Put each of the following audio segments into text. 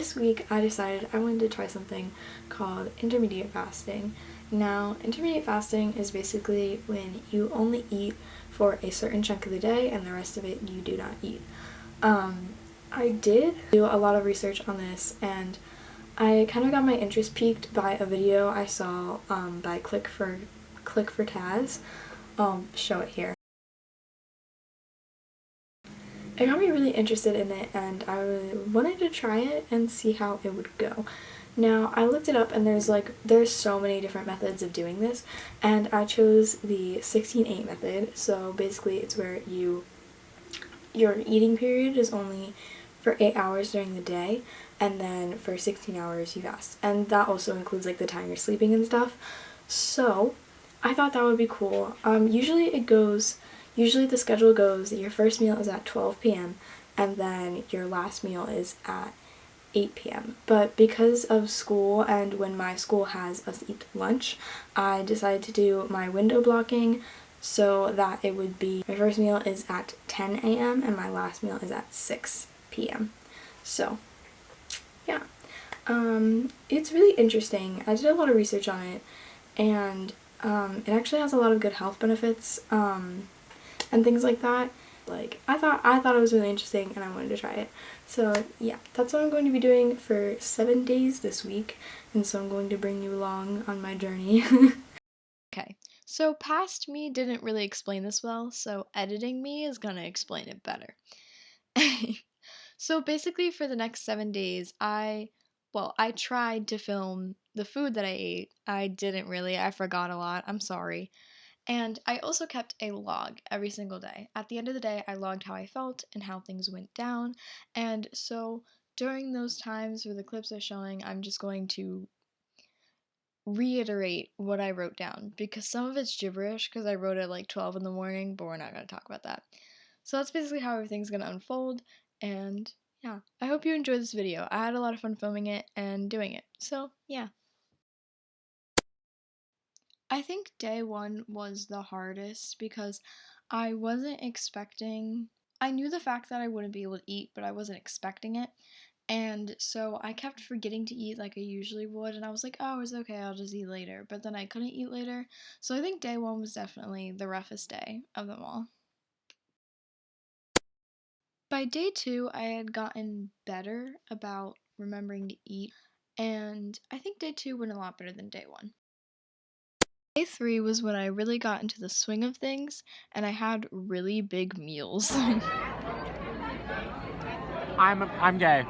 this week I decided I wanted to try something called intermediate fasting. Now, intermediate fasting is basically when you only eat for a certain chunk of the day and the rest of it you do not eat. I did do a lot of research on this, and I kind of got my interest piqued by a video I saw by Click for Taz. I'll show it here. It got me really interested in it, and I wanted to try it and see how it would go. Now, I looked it up, and there's so many different methods of doing this, and I chose the 16-8 method. So basically it's where your eating period is only for 8 hours during the day, and then for 16 hours you fast. And that also includes like the time you're sleeping and stuff. So I thought that would be cool. Usually the schedule goes that your first meal is at 12 p.m. and then your last meal is at 8 p.m. But because of school and when my school has us eat lunch, I decided to do my window blocking so that it would be my first meal is at 10 a.m. and my last meal is at 6 p.m. So yeah, it's really interesting. I did a lot of research on it, and it actually has a lot of good health benefits and things like that. Like, I thought it was really interesting and I wanted to try it. So yeah, that's what I'm going to be doing for 7 days this week, and so I'm going to bring you along on my journey. Okay, so past me didn't really explain this well, so editing me is gonna explain it better. So basically, for the next 7 days, I tried to film the food that I ate. I didn't really, I forgot a lot, I'm sorry. And I also kept a log every single day. At the end of the day, I logged how I felt and how things went down. And so during those times where the clips are showing, I'm just going to reiterate what I wrote down because some of it's gibberish because I wrote it at like 12 in the morning, but we're not going to talk about that. So that's basically how everything's going to unfold, and yeah, I hope you enjoyed this video. I had a lot of fun filming it and doing it, so yeah. I think day one was the hardest because I wasn't expecting, I knew the fact that I wouldn't be able to eat, but I wasn't expecting it. And so I kept forgetting to eat like I usually would, and I was like, oh, it's okay, I'll just eat later. But then I couldn't eat later. So I think day one was definitely the roughest day of them all. By day two, I had gotten better about remembering to eat, and I think day two went a lot better than day one. Day three was when I really got into the swing of things, and I had really big meals. I'm gay.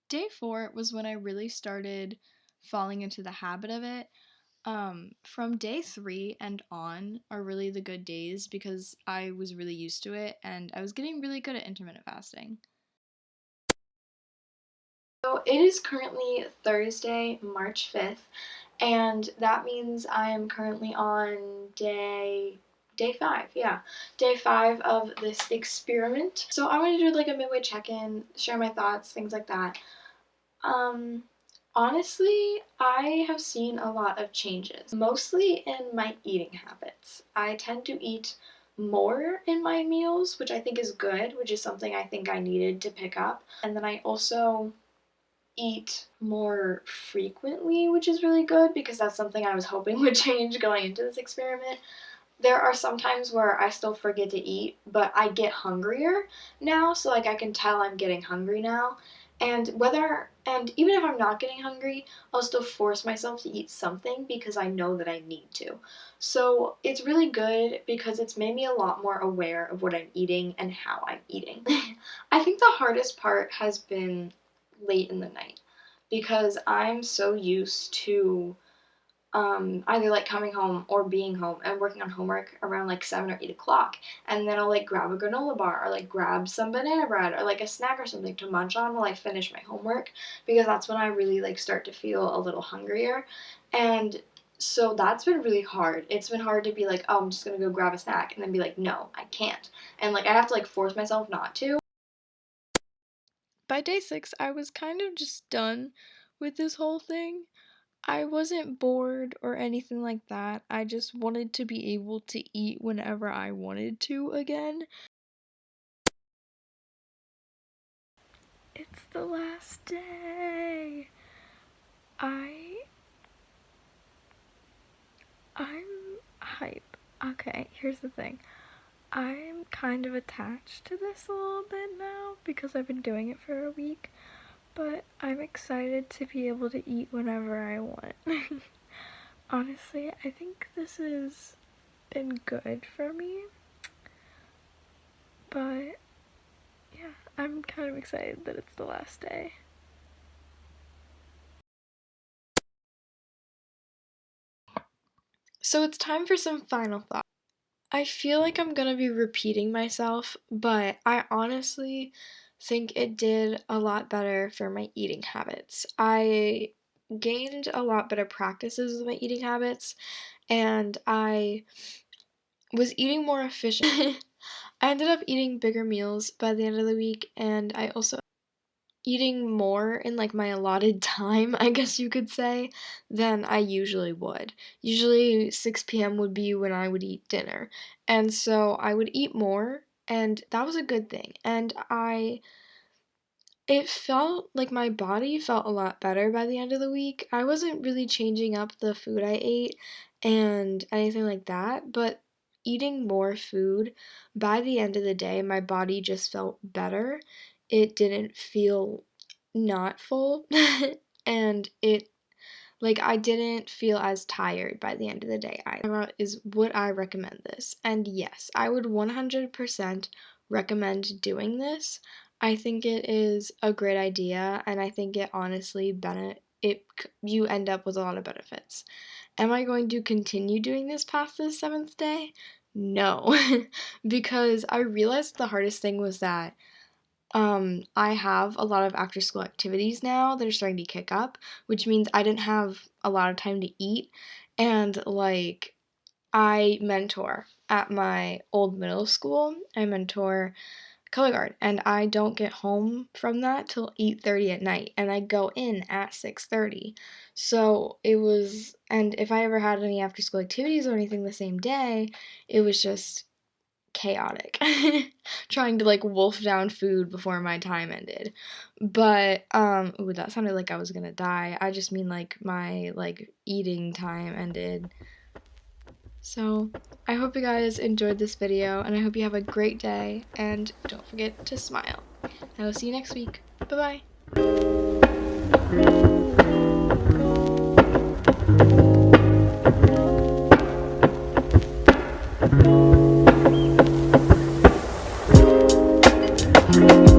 Day four was when I really started falling into the habit of it. From day three and on are really the good days because I was really used to it and I was getting really good at intermittent fasting. So it is currently Thursday, March 5th, and that means I am currently on day five, yeah. Day five of this experiment. So I want to do like a midway check-in, share my thoughts, things like that. Um, Honestly, I have seen a lot of changes, mostly in my eating habits. I tend to eat more in my meals, which I think is good, which is something I think I needed to pick up. And then I also eat more frequently, which is really good because that's something I was hoping would change going into this experiment. There are some times where I still forget to eat, but I get hungrier now, so like I can tell I'm getting hungry now. And even if I'm not getting hungry, I'll still force myself to eat something because I know that I need to. So it's really good because it's made me a lot more aware of what I'm eating and how I'm eating. I think the hardest part has been late in the night because I'm so used to either like coming home or being home and working on homework around like 7 or 8 o'clock, and then I'll like grab a granola bar or like grab some banana bread or like a snack or something to munch on while I finish my homework, because that's when I really like start to feel a little hungrier. And so that's been really hard. It's been hard to be like, oh, I'm just gonna go grab a snack, and then be like, no, I can't. And like I have to like force myself not to. By day six, I was kind of just done with this whole thing. I wasn't bored or anything like that. I just wanted to be able to eat whenever I wanted to again. It's the last day. I'm hype. Okay, here's the thing. I'm kind of attached to this a little bit now because I've been doing it for a week, but I'm excited to be able to eat whenever I want. Honestly, I think this has been good for me, but yeah, I'm kind of excited that it's the last day. So it's time for some final thoughts. I feel like I'm gonna be repeating myself, but I honestly think it did a lot better for my eating habits. I gained a lot better practices with my eating habits, and I was eating more efficient. I ended up eating bigger meals by the end of the week, and I also eating more in like my allotted time, I guess you could say, than I usually would. Usually 6 p.m. would be when I would eat dinner. And so I would eat more, and that was a good thing. And it felt like my body felt a lot better by the end of the week. I wasn't really changing up the food I ate and anything like that, but eating more food, by the end of the day, my body just felt better. It didn't feel not full, and I didn't feel as tired by the end of the day. Would I recommend this? And yes, I would 100% recommend doing this. I think it is a great idea, and I think it honestly you end up with a lot of benefits. Am I going to continue doing this past the 7th day? No, because I realized the hardest thing was that I have a lot of after school activities now that are starting to kick up, which means I didn't have a lot of time to eat. And I mentor at my old middle school. I mentor color guard, and I don't get home from that till 8:30 at night, and I go in at 6:30. So and if I ever had any after school activities or anything the same day, it was just chaotic trying to wolf down food before my time ended. But ooh, that sounded like I was gonna die. I just mean my eating time ended. So I hope you guys enjoyed this video, and I hope you have a great day, and don't forget to smile. I will see you next week. Bye bye.